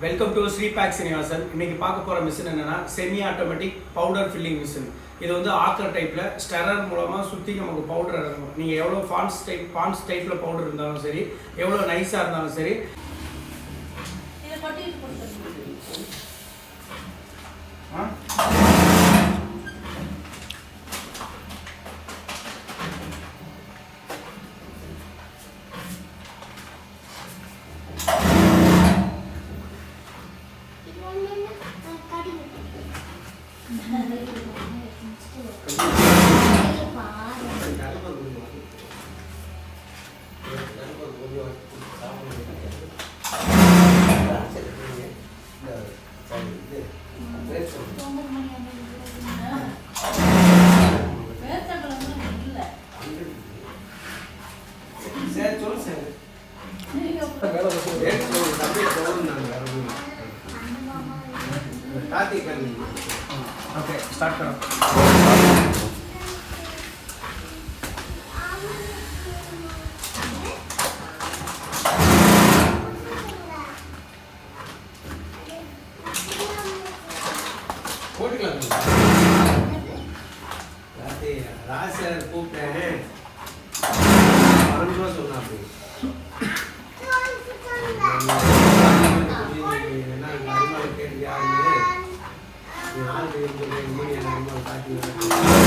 Welcome to Sri pack Srinivasan. இன்னைக்கு பார்க்க போகிற மிஷின் என்னன்னா semi automatic powder filling machine. இது வந்து ஆக்கர் டைப்பில் ஸ்டெரர் மூலமாக சுற்றி நமக்கு பவுடர் இறங்கும். நீங்கள் எவ்வளோ பான்ஸ் டைப்பில் பவுடர் இருந்தாலும் சரி, எவ்வளோ நைஸாக இருந்தாலும் சரி, ओके स्टार्ट करो. राज கூப்பிட்டேன் சொன்னாப்படி கேட்டு யாருன்னு 4 பேர் காட்டி